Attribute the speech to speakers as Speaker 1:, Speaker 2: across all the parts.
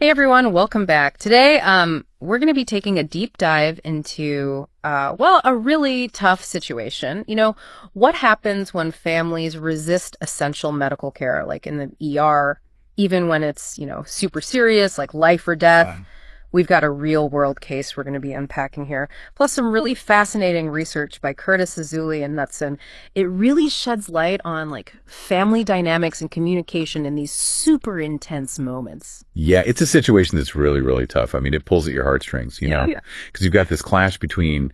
Speaker 1: Hey everyone, welcome back. Today, we're going to be taking a deep dive into, a really tough situation. What happens when families resist essential medical care, like in the ER, even when it's, super serious, like life or death? We've got a real world case we're going to be unpacking here, plus some really fascinating research by Azoulay and Knutsson. It really sheds light on family dynamics and communication in these super intense moments.
Speaker 2: Yeah, it's a situation that's really, really tough. I mean, it pulls at your heartstrings, because you've got this clash between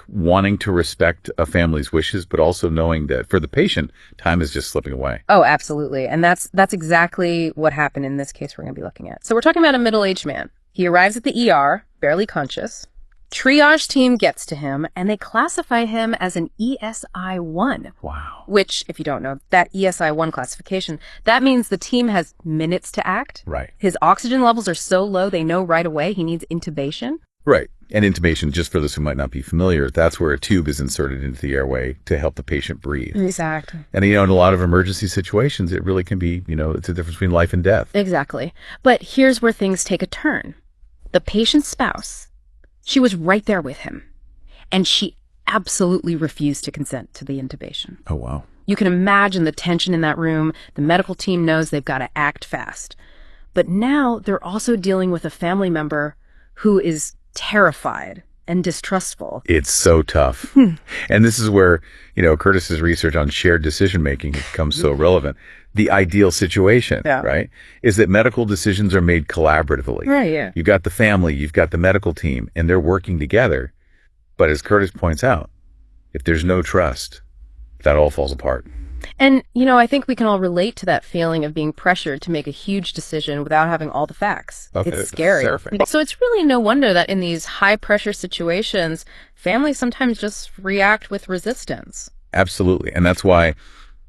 Speaker 2: wanting to respect a family's wishes, but also knowing that for the patient, time is just slipping away.
Speaker 1: Oh, absolutely. And that's exactly what happened in this case we're going to be looking at. So we're talking about a middle-aged man. He arrives at the ER, barely conscious. Triage team gets to him, and they classify him as an ESI-1.
Speaker 2: Wow.
Speaker 1: Which, if you don't know, that ESI-1 classification, that means the team has minutes to act.
Speaker 2: Right.
Speaker 1: His oxygen levels are so low, they know right away he needs intubation.
Speaker 2: Right. And intubation, just for those who might not be familiar, that's where a tube is inserted into the airway to help the patient breathe.
Speaker 1: Exactly.
Speaker 2: And, in a lot of emergency situations, it really can be, it's a difference between life and death.
Speaker 1: Exactly. But here's where things take a turn. The patient's spouse, she was right there with him, and she absolutely refused to consent to the intubation.
Speaker 2: Oh, wow.
Speaker 1: You can imagine the tension in that room. The medical team knows they've got to act fast. But now they're also dealing with a family member who is terrified and distrustful.
Speaker 2: It's so tough. And this is where, Curtis's research on shared decision-making becomes so relevant. The ideal situation, right, is that medical decisions are made collaboratively.
Speaker 1: Right, yeah.
Speaker 2: You've got the family, you've got the medical team, and they're working together. But as Curtis points out, if there's no trust, that all falls apart.
Speaker 1: And, I think we can all relate to that feeling of being pressured to make a huge decision without having all the facts.
Speaker 2: Okay,
Speaker 1: it's scary. So it's really no wonder that in these high-pressure situations, families sometimes just react with resistance.
Speaker 2: Absolutely. And that's why,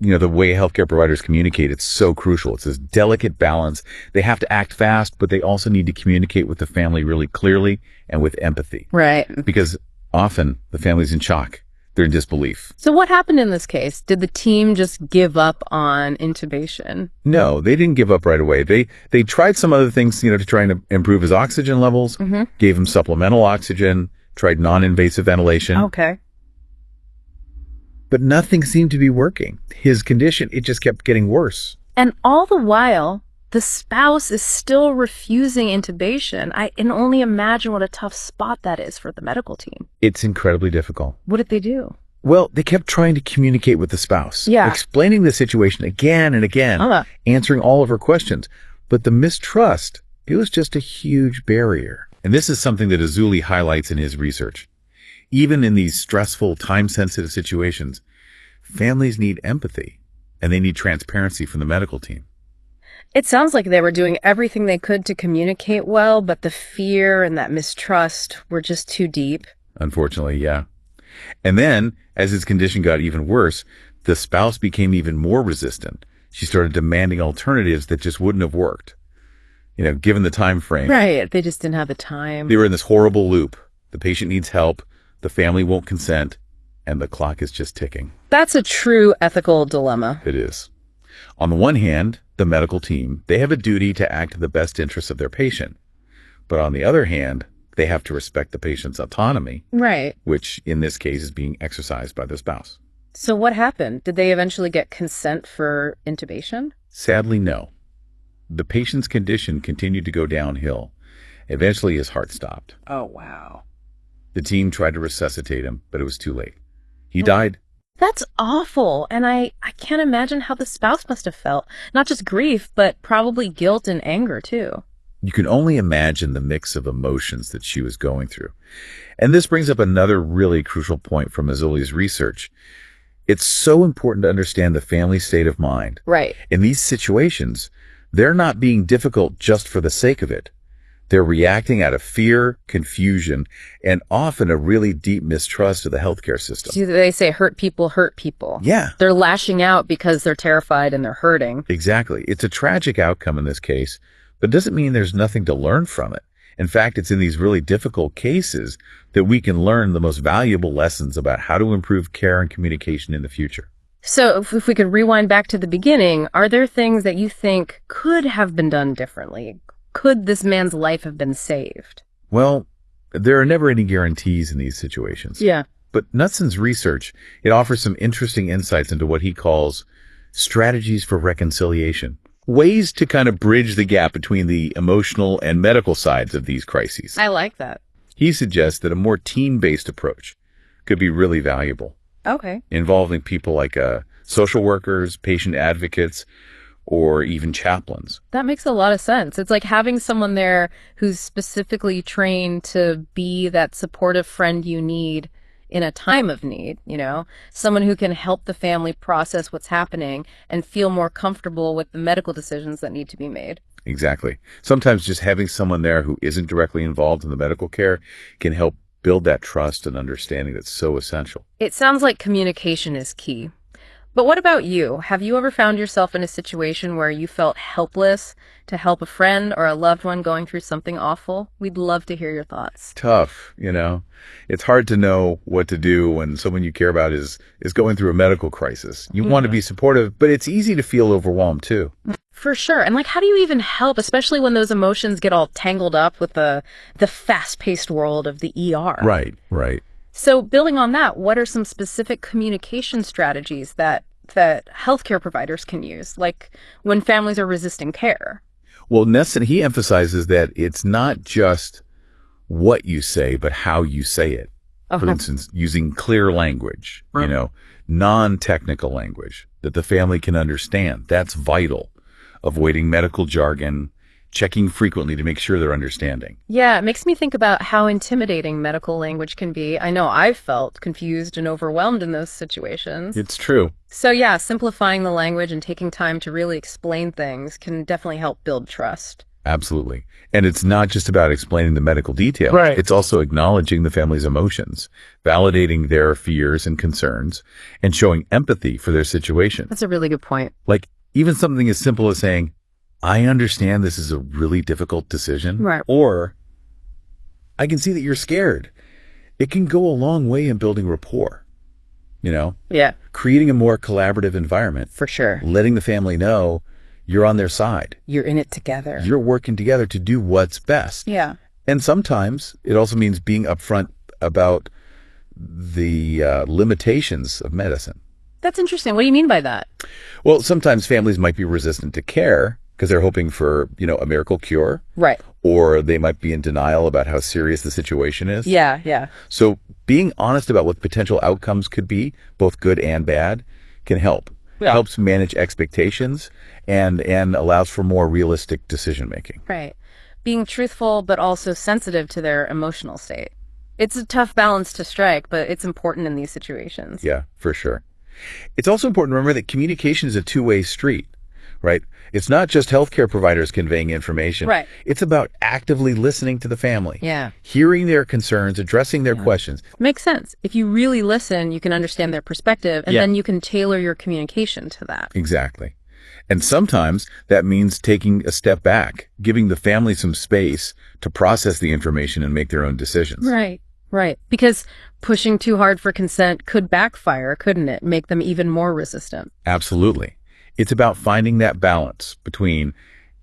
Speaker 2: the way healthcare providers communicate, it's so crucial. It's this delicate balance. They have to act fast, but they also need to communicate with the family really clearly and with empathy.
Speaker 1: Right.
Speaker 2: Because often the family's in shock. They're in disbelief.
Speaker 1: So what happened in this case? Did the team just give up on intubation?
Speaker 2: No, they didn't give up right away. They tried some other things, to try and improve his oxygen levels, gave him supplemental oxygen, tried non-invasive ventilation.
Speaker 1: Okay.
Speaker 2: But nothing seemed to be working. His condition, it just kept getting worse.
Speaker 1: And all the while, the spouse is still refusing intubation. I can only imagine what a tough spot that is for the medical team.
Speaker 2: It's incredibly difficult.
Speaker 1: What did they do?
Speaker 2: Well, they kept trying to communicate with the spouse.
Speaker 1: Yeah.
Speaker 2: Explaining the situation again and again, answering all of her questions. But the mistrust, it was just a huge barrier. And this is something that Azoulay highlights in his research. Even in these stressful, time-sensitive situations, families need empathy, and they need transparency from the medical team.
Speaker 1: It sounds like they were doing everything they could to communicate well, but the fear and that mistrust were just too deep.
Speaker 2: Unfortunately, yeah. And then, as his condition got even worse, the spouse became even more resistant. She started demanding alternatives that just wouldn't have worked, given the time frame.
Speaker 1: Right. They just didn't have the time.
Speaker 2: They were in this horrible loop. The patient needs help. The family won't consent. And the clock is just ticking.
Speaker 1: That's a true ethical dilemma.
Speaker 2: It is. On the one hand, the medical team, they have a duty to act in the best interests of their patient. But on the other hand, they have to respect the patient's autonomy.
Speaker 1: Right.
Speaker 2: Which, in this case, is being exercised by the spouse.
Speaker 1: So what happened? Did they eventually get consent for intubation?
Speaker 2: Sadly, no. The patient's condition continued to go downhill. Eventually, his heart stopped.
Speaker 1: Oh, wow.
Speaker 2: The team tried to resuscitate him, but it was too late. He died.
Speaker 1: That's awful. And I can't imagine how the spouse must have felt. Not just grief, but probably guilt and anger, too.
Speaker 2: You can only imagine the mix of emotions that she was going through. And this brings up another really crucial point from Azoulay's research. It's so important to understand the family state of mind.
Speaker 1: Right.
Speaker 2: In these situations, they're not being difficult just for the sake of it. They're reacting out of fear, confusion, and often a really deep mistrust of the healthcare system.
Speaker 1: See, they say hurt people hurt people.
Speaker 2: Yeah.
Speaker 1: They're lashing out because they're terrified and they're hurting.
Speaker 2: Exactly. It's a tragic outcome in this case, but doesn't mean there's nothing to learn from it. In fact, it's in these really difficult cases that we can learn the most valuable lessons about how to improve care and communication in the future.
Speaker 1: So if we could rewind back to the beginning, are there things that you think could have been done differently? could this man's life have been saved?
Speaker 2: Well, there are never any guarantees in these situations.
Speaker 1: Yeah.
Speaker 2: But Knutsson's research, it offers some interesting insights into what he calls strategies for reconciliation, ways to kind of bridge the gap between the emotional and medical sides of these crises.
Speaker 1: I like that.
Speaker 2: He suggests that a more team-based approach could be really valuable.
Speaker 1: Okay.
Speaker 2: Involving people like social workers, patient advocates, or even chaplains.
Speaker 1: That makes a lot of sense. It's like having someone there who's specifically trained to be that supportive friend you need in a time of need, someone who can help the family process what's happening and feel more comfortable with the medical decisions that need to be made.
Speaker 2: Exactly. Sometimes just having someone there who isn't directly involved in the medical care can help build that trust and understanding that's so essential.
Speaker 1: It sounds like communication is key. But what about you? Have you ever found yourself in a situation where you felt helpless to help a friend or a loved one going through something awful? We'd love to hear your thoughts.
Speaker 2: Tough, It's hard to know what to do when someone you care about is going through a medical crisis. You want to be supportive, but it's easy to feel overwhelmed too.
Speaker 1: For sure. And how do you even help, especially when those emotions get all tangled up with the fast-paced world of the ER?
Speaker 2: Right.
Speaker 1: So building on that, what are some specific communication strategies that healthcare providers can use, like when families are resisting care?
Speaker 2: Well, Knutsson, he emphasizes that it's not just what you say, but how you say it. For instance, using clear language, non-technical language that the family can understand. That's vital. Avoiding medical jargon, checking frequently to make sure they're understanding.
Speaker 1: Yeah, it makes me think about how intimidating medical language can be. I know I've felt confused and overwhelmed in those situations.
Speaker 2: It's true.
Speaker 1: So yeah, simplifying the language and taking time to really explain things can definitely help build trust.
Speaker 2: Absolutely. And it's not just about explaining the medical details.
Speaker 1: Right.
Speaker 2: It's also acknowledging the family's emotions, validating their fears and concerns, and showing empathy for their situation.
Speaker 1: That's a really good point.
Speaker 2: Like even something as simple as saying, I understand this is a really difficult decision.
Speaker 1: Right.
Speaker 2: Or, I can see that you're scared. It can go a long way in building rapport,
Speaker 1: Yeah.
Speaker 2: Creating a more collaborative environment.
Speaker 1: For sure.
Speaker 2: Letting the family know you're on their side.
Speaker 1: You're in it together.
Speaker 2: You're working together to do what's best.
Speaker 1: Yeah.
Speaker 2: And sometimes it also means being upfront about the limitations of medicine.
Speaker 1: That's interesting. What do you mean by that?
Speaker 2: Well, sometimes families might be resistant to care because they're hoping for, a miracle cure.
Speaker 1: Right.
Speaker 2: Or they might be in denial about how serious the situation is.
Speaker 1: Yeah.
Speaker 2: So being honest about what potential outcomes could be, both good and bad, can help.
Speaker 1: Yeah.
Speaker 2: Helps manage expectations and allows for more realistic decision making.
Speaker 1: Right. Being truthful, but also sensitive to their emotional state. It's a tough balance to strike, but it's important in these situations.
Speaker 2: Yeah, for sure. It's also important to remember that communication is a two-way street, right? It's not just healthcare providers conveying information.
Speaker 1: Right.
Speaker 2: It's about actively listening to the family.
Speaker 1: Yeah.
Speaker 2: Hearing their concerns, addressing their questions.
Speaker 1: Makes sense. If you really listen, you can understand their perspective, and then you can tailor your communication to that.
Speaker 2: Exactly. And sometimes that means taking a step back, giving the family some space to process the information and make their own decisions.
Speaker 1: Right. Because pushing too hard for consent could backfire, couldn't it? Make them even more resistant.
Speaker 2: Absolutely. It's about finding that balance between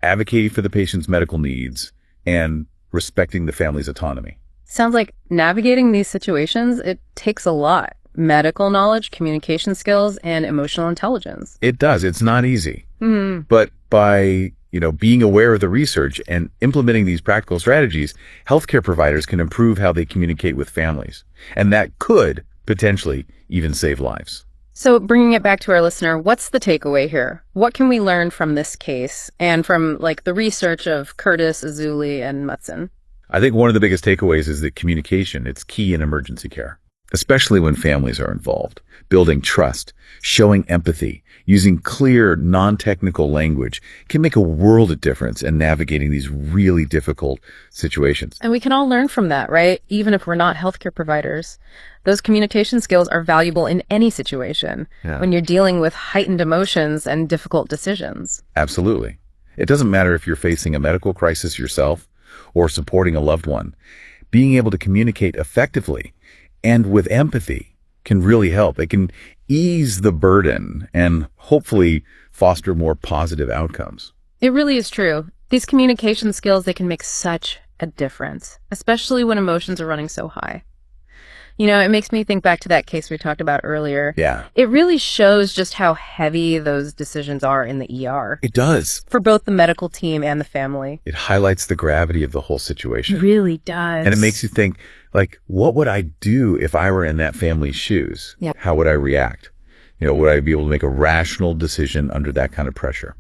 Speaker 2: advocating for the patient's medical needs and respecting the family's autonomy.
Speaker 1: Sounds like navigating these situations, it takes a lot. Medical knowledge, communication skills, and emotional intelligence.
Speaker 2: It does. It's not easy.
Speaker 1: Mm-hmm.
Speaker 2: But by being aware of the research and implementing these practical strategies, healthcare providers can improve how they communicate with families. And that could potentially even save lives.
Speaker 1: So bringing it back to our listener, what's the takeaway here? What can we learn from this case and from the research of Curtis, Azoulay, and Knutsson?
Speaker 2: I think one of the biggest takeaways is that communication, it's key in emergency care, especially when families are involved. Building trust, showing empathy, using clear, non-technical language can make a world of difference in navigating these really difficult situations.
Speaker 1: And we can all learn from that, right? Even if we're not healthcare providers. Those communication skills are valuable in any situation when you're dealing with heightened emotions and difficult decisions.
Speaker 2: Absolutely. It doesn't matter if you're facing a medical crisis yourself or supporting a loved one. Being able to communicate effectively and with empathy can really help. It can ease the burden and hopefully foster more positive outcomes.
Speaker 1: It really is true. These communication skills, they can make such a difference, especially when emotions are running so high. You know, it makes me think back to that case we talked about earlier.
Speaker 2: Yeah.
Speaker 1: It really shows just how heavy those decisions are in the ER.
Speaker 2: It does.
Speaker 1: For both the medical team and the family.
Speaker 2: It highlights the gravity of the whole situation.
Speaker 1: It really does.
Speaker 2: And it makes you think, like, what would I do if I were in that family's shoes?
Speaker 1: Yeah.
Speaker 2: How would I react? You know, would I be able to make a rational decision under that kind of pressure?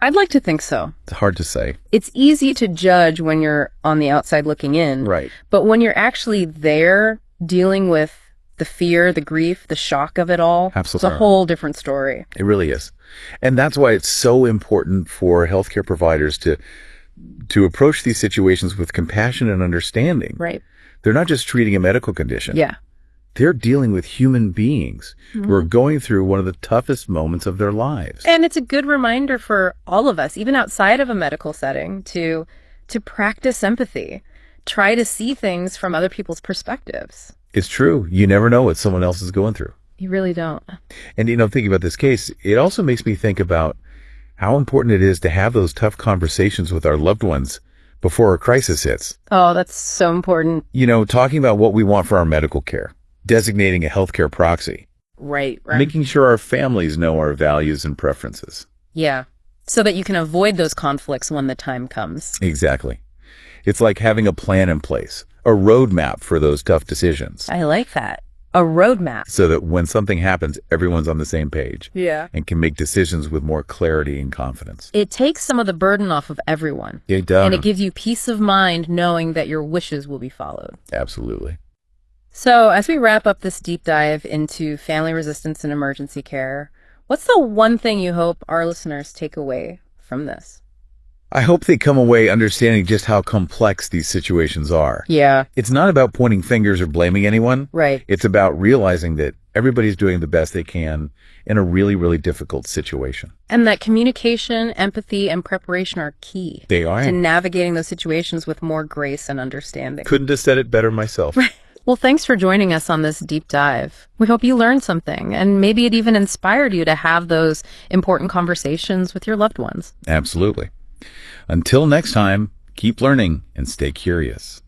Speaker 1: I'd like to think so.
Speaker 2: It's hard to say.
Speaker 1: It's easy to judge when you're on the outside looking in.
Speaker 2: Right.
Speaker 1: But when you're actually there dealing with the fear, the grief, the shock of it all,
Speaker 2: Absolutely.
Speaker 1: It's a whole different story.
Speaker 2: It really is. And that's why it's so important for healthcare providers to approach these situations with compassion and understanding.
Speaker 1: Right.
Speaker 2: They're not just treating a medical condition.
Speaker 1: Yeah.
Speaker 2: They're dealing with human beings who are going through one of the toughest moments of their lives.
Speaker 1: And it's a good reminder for all of us, even outside of a medical setting, to practice empathy. Try to see things from other people's perspectives.
Speaker 2: It's true. You never know what someone else is going through.
Speaker 1: You really don't.
Speaker 2: And, you know, thinking about this case, it also makes me think about how important it is to have those tough conversations with our loved ones before a crisis hits.
Speaker 1: Oh, that's so important.
Speaker 2: You know, talking about what we want for our medical care, designating a healthcare proxy.
Speaker 1: Right.
Speaker 2: Making sure our families know our values and preferences.
Speaker 1: Yeah. So that you can avoid those conflicts when the time comes.
Speaker 2: Exactly. It's like having a plan in place, a roadmap for those tough decisions.
Speaker 1: I like that. A roadmap.
Speaker 2: So that when something happens, everyone's on the same page.
Speaker 1: Yeah.
Speaker 2: And can make decisions with more clarity and confidence.
Speaker 1: It takes some of the burden off of everyone.
Speaker 2: It does.
Speaker 1: And it gives you peace of mind knowing that your wishes will be followed.
Speaker 2: Absolutely.
Speaker 1: So as we wrap up this deep dive into family resistance and emergency care, what's the one thing you hope our listeners take away from this?
Speaker 2: I hope they come away understanding just how complex these situations are.
Speaker 1: Yeah.
Speaker 2: It's not about pointing fingers or blaming anyone.
Speaker 1: Right.
Speaker 2: It's about realizing that everybody's doing the best they can in a really, really difficult situation.
Speaker 1: And that communication, empathy, and preparation are key.
Speaker 2: They are.
Speaker 1: To navigating those situations with more grace and understanding.
Speaker 2: Couldn't have said it better myself.
Speaker 1: Well, thanks for joining us on this deep dive. We hope you learned something, and maybe it even inspired you to have those important conversations with your loved ones.
Speaker 2: Absolutely. Until next time, keep learning and stay curious.